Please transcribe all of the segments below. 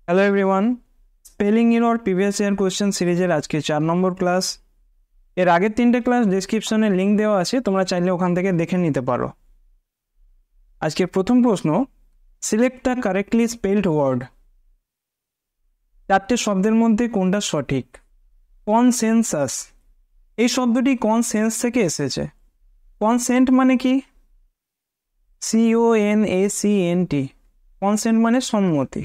Hello everyone, spelling error previous year question সিরিজের আজকে 4 নম্বর class. এর আগের 3টে ক্লাস ডেসক্রিপশনে লিঙ্ক দেওয়া আছে, তোমরা চাইলে ওখান থেকে দেখে নিতে পারো। আজকের প্রথম প্রশ্ন, select the correctly spelled word. 4টে শব্দের মধ্যে কোনটা সঠিক? কনসেনসাস, এই শব্দটি কনসেন্স থেকে এসেছে। কনসেন্ট মানে কি? CONSENT, কনসেন্ট মানে সম্মতি।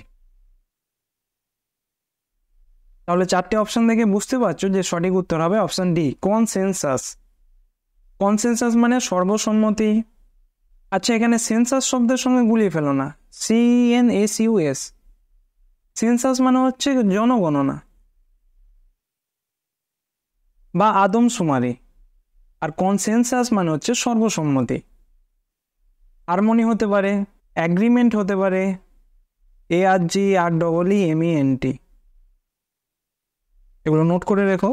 তাহলে 4টে অপশন থেকে বুঝতে পারছো যে সঠিক উত্তর হবে অপশন ডি, কনসেনসাস। কনসেনসাস মানে সর্বসম্মতি। আচ্ছা, এখানে সেন্সাস শব্দের সঙ্গে গুলিয়ে ফেলো না, CNSUS। সেন্সাস মানে হচ্ছে জনগণনা বা আদমশুমারি, আর কনসেনসাস মানে হচ্ছে সর্বসম্মতি। হারমোনি হতে পারে, অ্যাগ্রিমেন্ট হতে পারে, ARGREEMENT। এগুলো নোট করে রেখো।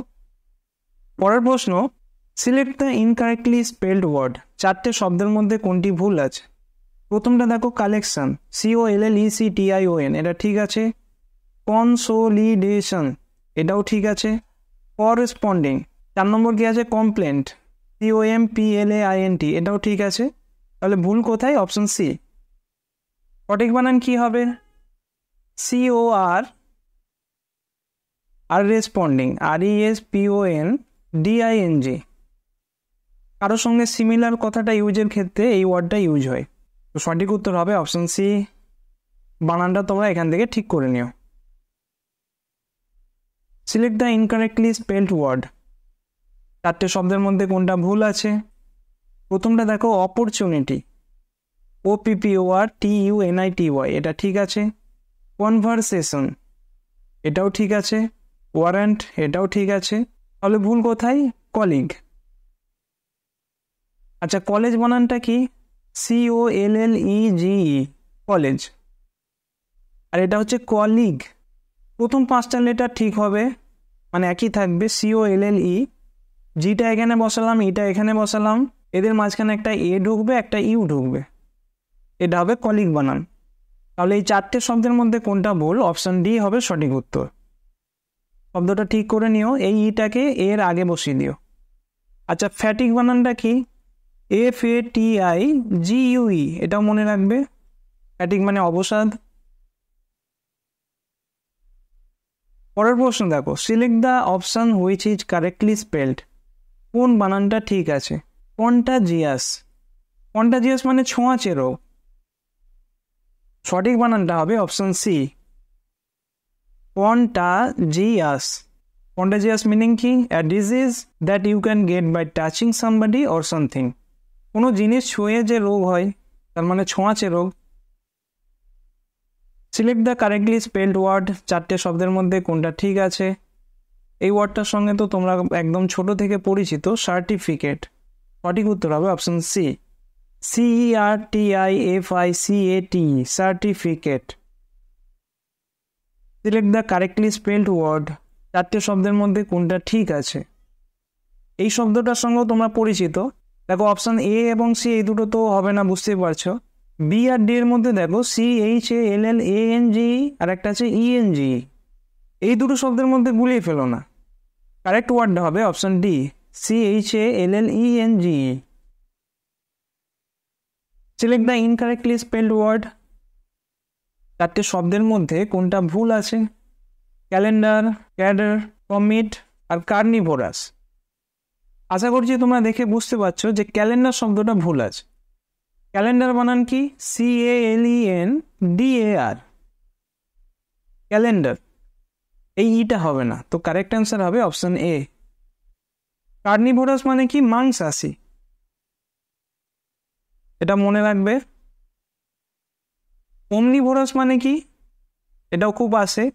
পরের প্রশ্ন, select the incorrectly spelled word. 4টে শব্দের মধ্যে কোনটি ভুল আছে? প্রথমটা দেখো, কালেকশন, COLLECTION, এটা ঠিক আছে। কনসোলিডেশন, এটাও ঠিক আছে। করেসপন্ডিং, 4 নম্বর কি আছে? কমপ্লেন্ট, COMPLAINT, এটাও ঠিক আছে। তাহলে ভুল কোথায়? Option C. সঠিক বানান কি হবে? COR আর রেসপন্ডিং, RESPONDING। কারোর সঙ্গে সিমিলার কথাটা ইউজের ক্ষেত্রে এই ওয়ার্ডটা ইউজ হয়। তো সঠিক উত্তর হবে অপশন সি। বানানটা তোমরা এখান থেকে ঠিক করে নিও। Select the incorrectly spelled word. 4টে শব্দের মধ্যে কোনটা ভুল আছে? প্রথমটা দেখো, অপরচুনিটি, OPPORTUNITY, এটা ঠিক আছে। কনভারসেশন, এটাও ঠিক আছে। ওয়ারেন্ট, এটাও ঠিক আছে। তাহলে ভুল কোথায়? কলিগ। আচ্ছা, কলেজ বানানটা কি? COLLEGE, college. আর এটা হচ্ছে কলিগ। প্রথম 5টা লেটার ঠিক হবে, মানে একই থাকবে, COLLE। জিটা এখানে বসালাম, ইটা এখানে বসালাম, এদের মাঝখানে একটা এ ঢুকবে, একটা ইউ ঢুকবে, এটা হবে কলিগ বানান। তাহলে এই 4টে শব্দের মধ্যে কোনটা ভুল? অপশন ডি হবে সঠিক উত্তর। শব্দটা ঠিক করে নিও, এই ইটাকে এর আগে বসিয়ে দিও। আচ্ছা, ফ্যাটিক বানানটা কি? FATIGUE, এটাও মনে রাখবে। ফ্যাটিক মানে অবসাদ। পরের প্রশ্ন দেখো, select the option which is correctly spelled. কোন বানানটা ঠিক আছে? কন্টাজিয়াস, কন্টাজিয়াস মানে ছোঁয়াচে রোগ। সঠিক বানানটা হবে option C, contagious. Contagious meaning কি? A disease that you can get by touching somebody or something। কোনো জিনিস ছুঁয়ে যে রোগ হয়, তার মানে ছোঁয়াচে রোগ। Select the correctly spelled word. 4টে শব্দের মধ্যে কোনটা ঠিক আছে? এই ওয়ার্ডটার সঙ্গে তো তোমরা একদম ছোট থেকে পরিচিত, সার্টিফিকেট। সঠিক উত্তর হবে option C, CERTIFICAT, certificate. Select the correctly spelled word. 4টে শব্দের মধ্যে কোনটা ঠিক আছে? এই শব্দটার সঙ্গেও তোমরা পরিচিত। দেখো, অপশন এ এবং সি, এই দুটো তো হবে না, বুঝতেই পারছো। বি আর ডি এর মধ্যে দেখো, CHALLANGE আর একটা আছে ENGE। এই দুটো শব্দের মধ্যে গুলিয়ে ফেলো না। কারেক্ট ওয়ার্ডটা হবে option D, CHALLENGE। Select the incorrectly spelled word. 4টে শব্দের মধ্যে কোনটা ভুল আছে? ক্যালেন্ডার, ক্যাডার, কমিট আর কার্নিভোরাস। আশা করছি তোমরা দেখে বুঝতে পারছো যে ক্যালেন্ডার শব্দটা ভুল আছে। ক্যালেন্ডার বানান কি? CALENDAR, calendar. এই ইটা হবে না, তো কারেক্ট অ্যান্সার হবে অপশন এ। কার্নিভোরাস মানে কি? মাংসাশী, এটা মনে রাখবে। ওমনিভোরাস মানে কি? এটাও খুব আসে।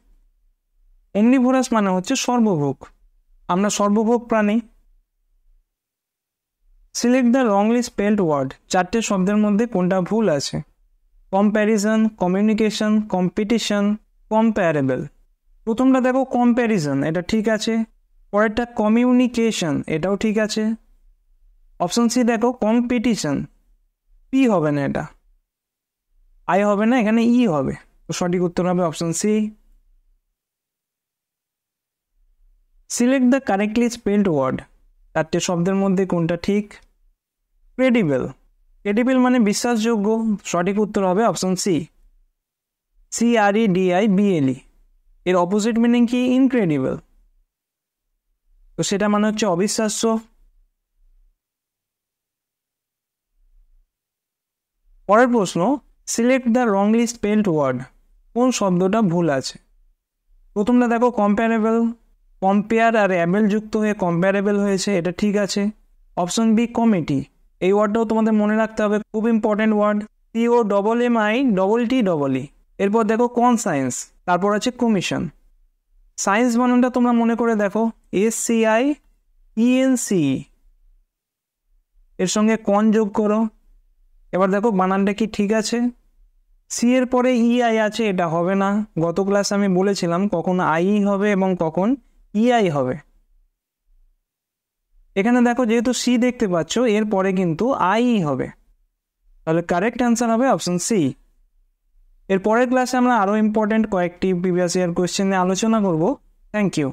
ওমনিভোরাস মানে হচ্ছে সর্বভোগ, আমরা সর্বভোগ প্রাণী। Select the wrongly spelled word. 4টে শব্দের মধ্যে কোনটা ভুল আছে? Comparison, communication, competition, comparable. প্রথমটা দেখো, কম্প্যারিজন, এটা ঠিক আছে। পরেরটা কমিউনিকেশন, এটাও ঠিক আছে। অপশন সি দেখো, কম্পিটিশন, পি হবে না, এটা আই হবে না, এখানে ই হবে। তো সঠিক উত্তর হবে option C. Select the correctly spelled word, 4টে শব্দের মধ্যে কোনটা ঠিক? ক্রেডিবল, ক্রেডিবল মানে বিশ্বাসযোগ্য, সঠিক উত্তর হবে অপশন সি, CREDIBLE। এর অপোজিট মিনিং কি? ইনক্রেডিবল, তো সেটা মানে হচ্ছে অবিশ্বাস্য। পরের প্রশ্ন, select the wrongly spelled word, কোন শব্দটা ভুল আছে? প্রথমটা দেখো কম্প্যারেবল, কম্পেয়ার আর অ্যাবেল যুক্ত হয়ে কম্প্যারেবল হয়েছে, এটা ঠিক আছে। অপশন বি কমিটি, এই ওয়ার্ডটাও তোমাদের মনে রাখতে হবে, খুব ইম্পর্টেন্ট ওয়ার্ড, COMMITTEE। এরপর দেখো কনসায়েন্স, তারপর আছে কমিশন। সায়েন্স বানানটা তোমরা মনে করে দেখো, SCIENCE, এর সঙ্গে কন যোগ করো। এবার দেখো বানানটা কি ঠিক আছে? সি এর পরে EI আছে, এটা হবে না। গত ক্লাসে আমি বলেছিলাম কখন আই হবে এবং কখন EI হবে। এখানে দেখো যেহেতু সি দেখতে পাচ্ছ, এর পরে কিন্তু আই হবে, তাহলে কারেক্ট অ্যান্সার হবে অপশন সি। এর পরের ক্লাসে আমরা আরও ইম্পর্টেন্ট কয়েকটি প্রিভিয়াস ইয়ার কোয়েশ্চেন নিয়ে আলোচনা করব। Thank you.